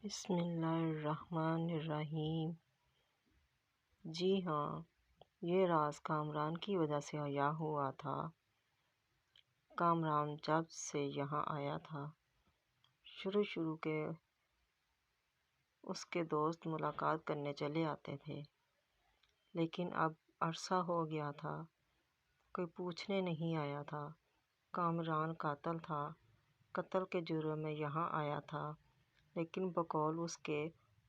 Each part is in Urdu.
بسم اللہ الرحمن الرحیم۔ جی ہاں، یہ راز کامران کی وجہ سے عیاں ہوا تھا۔ کامران جب سے یہاں آیا تھا، شروع کے اس کے دوست ملاقات کرنے چلے آتے تھے، لیکن اب عرصہ ہو گیا تھا، کوئی پوچھنے نہیں آیا تھا۔ کامران قاتل تھا، قتل کے جرم میں یہاں آیا تھا، لیکن بقول اس کے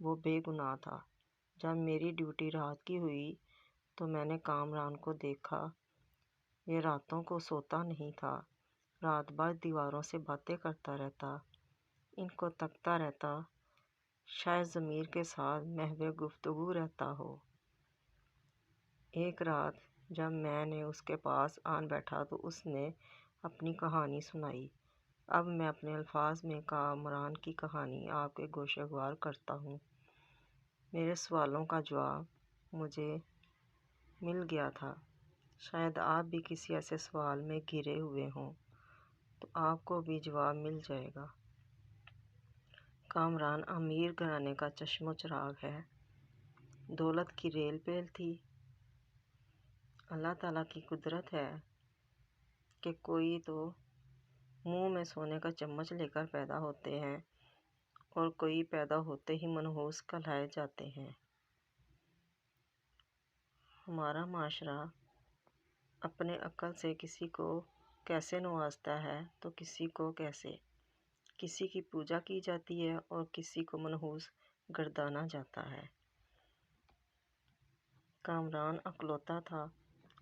وہ بے گناہ تھا۔ جب میری ڈیوٹی رات کی ہوئی تو میں نے کامران کو دیکھا۔ یہ راتوں کو سوتا نہیں تھا، رات بھر دیواروں سے باتیں کرتا رہتا، ان کو تکتا رہتا، شاید ضمیر کے ساتھ محو گفتگو رہتا ہو۔ ایک رات جب میں نے اس کے پاس آن بیٹھا تو اس نے اپنی کہانی سنائی۔ اب میں اپنے الفاظ میں کامران کی کہانی آپ کے گوشے گوار کرتا ہوں۔ میرے سوالوں کا جواب مجھے مل گیا تھا، شاید آپ بھی کسی ایسے سوال میں گھرے ہوئے ہوں تو آپ کو بھی جواب مل جائے گا۔ کامران امیر گھرانے کا چشم و چراغ ہے، دولت کی ریل پیل تھی۔ اللہ تعالیٰ کی قدرت ہے کہ کوئی تو منہ میں سونے کا چمچ لے کر پیدا ہوتے ہیں اور کوئی پیدا ہوتے ہی منحوس کہلائے جاتے ہیں۔ ہمارا معاشرہ اپنے عقل سے کسی کو کیسے نوازتا ہے تو کسی کو کیسے، کسی کی پوجا کی جاتی ہے اور کسی کو منحوس گردانا جاتا ہے۔ کامران اکلوتا تھا،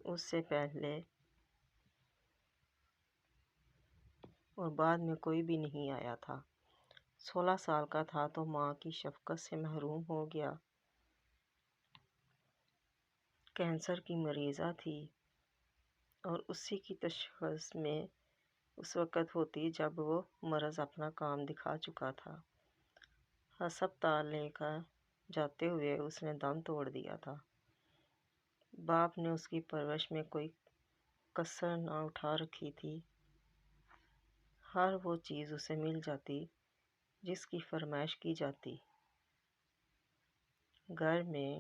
اس سے پہلے اور بعد میں کوئی بھی نہیں آیا تھا۔ 16 سال کا تھا تو ماں کی شفقت سے محروم ہو گیا۔ کینسر کی مریضہ تھی اور اسی کی تشخیص میں اس وقت ہوتی جب وہ مرض اپنا کام دکھا چکا تھا۔ ہسپتال لے کر جاتے ہوئے اس نے دم توڑ دیا تھا۔ باپ نے اس کی پرورش میں کوئی کسر نہ اٹھا رکھی تھی، ہر وہ چیز اسے مل جاتی جس کی فرمائش کی جاتی۔ گھر میں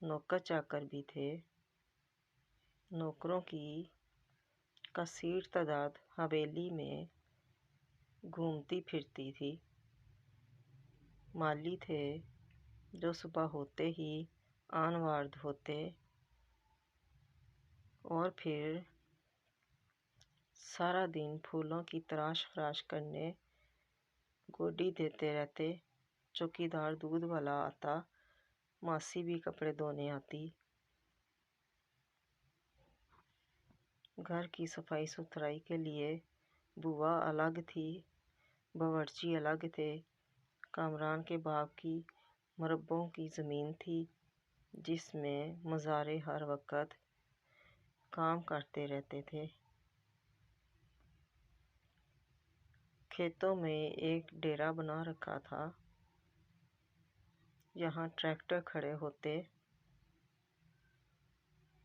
نوکر چاکر بھی تھے، نوکروں کی کثیر تعداد حویلی میں گھومتی پھرتی تھی۔ مالی تھے جو صبح ہوتے ہی آن وارد ہوتے اور پھر سارا دن پھولوں کی تراش خراش کرنے گوڈی دیتے رہتے۔ چوکیدار دودھ والا آتا، ماسی بھی کپڑے دھونے آتی۔ گھر کی صفائی ستھرائی کے لیے بوا الگ تھی، باورچی الگ تھے۔ کامران کے باپ کی مربوں کی زمین تھی جس میں مزارے ہر وقت کام کرتے رہتے تھے۔ کھیتوں میں ایک ڈیرا بنا رکھا تھا، یہاں ٹریکٹر کھڑے ہوتے،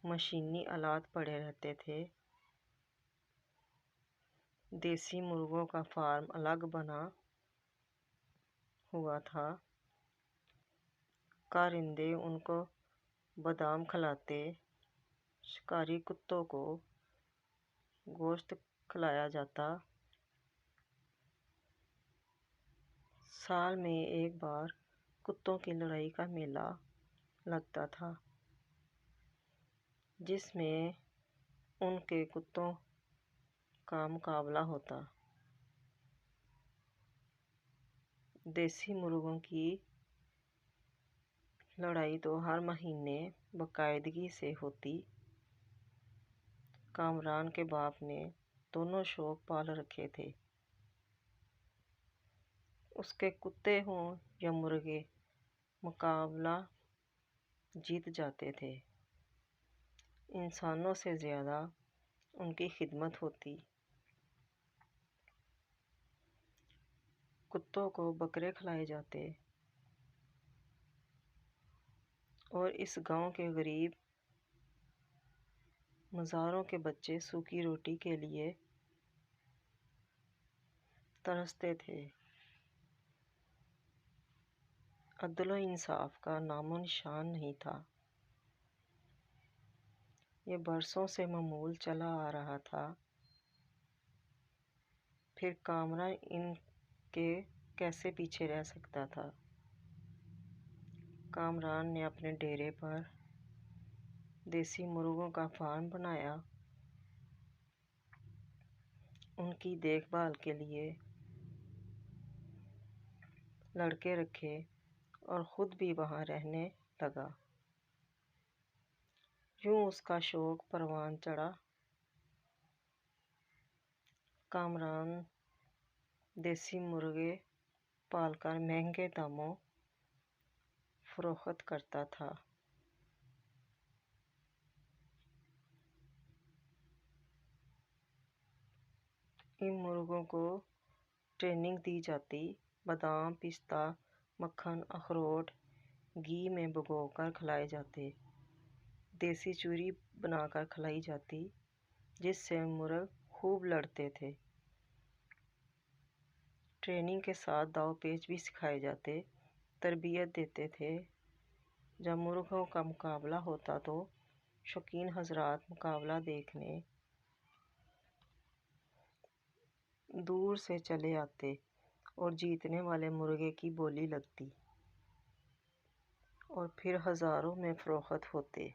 مشینی آلات پڑے رہتے تھے۔ دیسی مرغوں کا فارم الگ بنا ہوا تھا، کارندے ان کو بادام کھلاتے، شکاری کتوں کو گوشت کھلایا جاتا۔ سال میں ایک بار کتوں کی لڑائی کا میلہ لگتا تھا جس میں ان کے کتوں کا مقابلہ ہوتا۔ دیسی مرغوں کی لڑائی تو ہر مہینے باقاعدگی سے ہوتی۔ کامران کے باپ نے دونوں شوق پال رکھے تھے، اس کے کتے ہوں یا مرغے، مقابلہ جیت جاتے تھے۔ انسانوں سے زیادہ ان کی خدمت ہوتی۔ کتوں کو بکرے کھلائے جاتے اور اس گاؤں کے غریب مزاروں کے بچے سوکھی روٹی کے لیے ترستے تھے۔ عدل و انصاف کا نام و نشان نہیں تھا۔ یہ برسوں سے معمول چلا آ رہا تھا۔ پھر کامران ان کے کیسے پیچھے رہ سکتا تھا؟ کامران نے اپنے ڈیرے پر دیسی مرغوں کا فارم بنایا، ان کی دیکھ بھال کے لیے لڑکے رکھے اور خود بھی وہاں رہنے لگا۔ یوں اس کا شوق پروان چڑھا۔ کامران دیسی مرغے پال کر مہنگے داموں فروخت کرتا تھا۔ ان مرغوں کو ٹریننگ دی جاتی، بادام، پستہ، مکھن، اخروٹ گھی میں بھگو کر کھلائے جاتے، دیسی چوری بنا کر کھلائی جاتی، جس سے مرغ خوب لڑتے تھے۔ ٹریننگ کے ساتھ داؤ پیچ بھی سکھائے جاتے، تربیت دیتے تھے۔ جب مرغوں کا مقابلہ ہوتا تو شوقین حضرات مقابلہ دیکھنے دور سے چلے آتے اور جیتنے والے مرغے کی بولی لگتی اور پھر ہزاروں میں فروخت ہوتے۔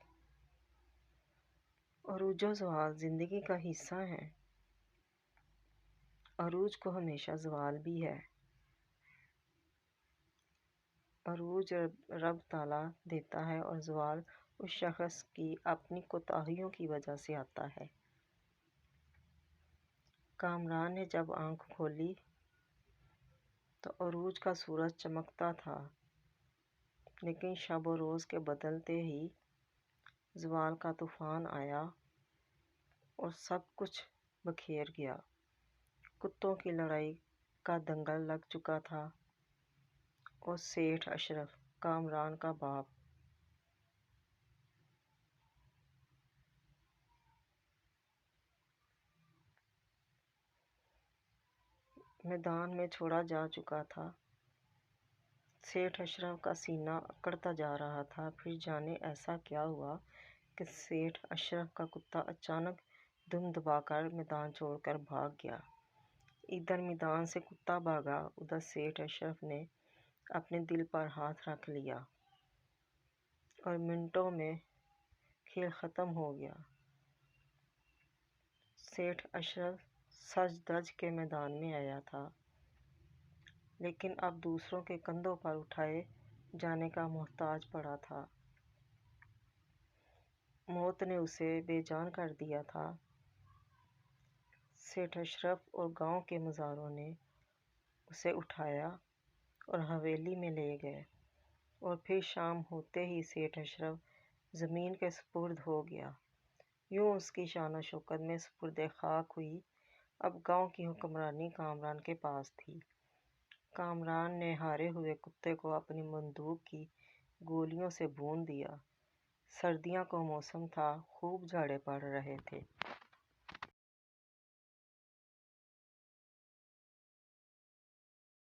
عروج و زوال زندگی کا حصہ ہیں۔ عروج کو ہمیشہ زوال بھی ہے۔ عروج رب تعالیٰ دیتا ہے اور زوال اس شخص کی اپنی کوتاہیوں کی وجہ سے آتا ہے۔ کامران نے جب آنکھ کھولی تو عروج کا سورج چمکتا تھا، لیکن شب و روز کے بدلتے ہی زوال کا طوفان آیا اور سب کچھ بکھیر گیا۔ کتوں کی لڑائی کا دنگل لگ چکا تھا اور سیٹھ اشرف، کامران کا باپ، میدان میں چھوڑا جا چکا تھا۔ سیٹھ اشرف کا سینہ اکڑتا جا رہا تھا۔ پھر جانے ایسا کیا ہوا کہ سیٹھ اشرف کا کتا اچانک دم دبا کر میدان چھوڑ کر بھاگ گیا۔ ادھر میدان سے کتا بھاگا، ادھر سیٹھ اشرف نے اپنے دل پر ہاتھ رکھ لیا اور منٹوں میں کھیل ختم ہو گیا۔ سیٹھ اشرف سج دھج کے میدان میں آیا تھا، لیکن اب دوسروں کے کندھوں پر اٹھائے جانے کا محتاج پڑا تھا۔ موت نے اسے بے جان کر دیا تھا۔ سیٹھ اشرف اور گاؤں کے مزاروں نے اسے اٹھایا اور حویلی میں لے گئے، اور پھر شام ہوتے ہی سیٹھ اشرف زمین کے سپرد ہو گیا۔ یوں اس کی شان و شوکت میں سپرد خاک ہوئی۔ اب گاؤں کی حکمرانی کامران کے پاس تھی۔ کامران نے ہارے ہوئے کتے کو اپنی بندوق کی گولیوں سے بھون دیا۔ سردیاں کا موسم تھا، خوب جھاڑے پڑ رہے تھے۔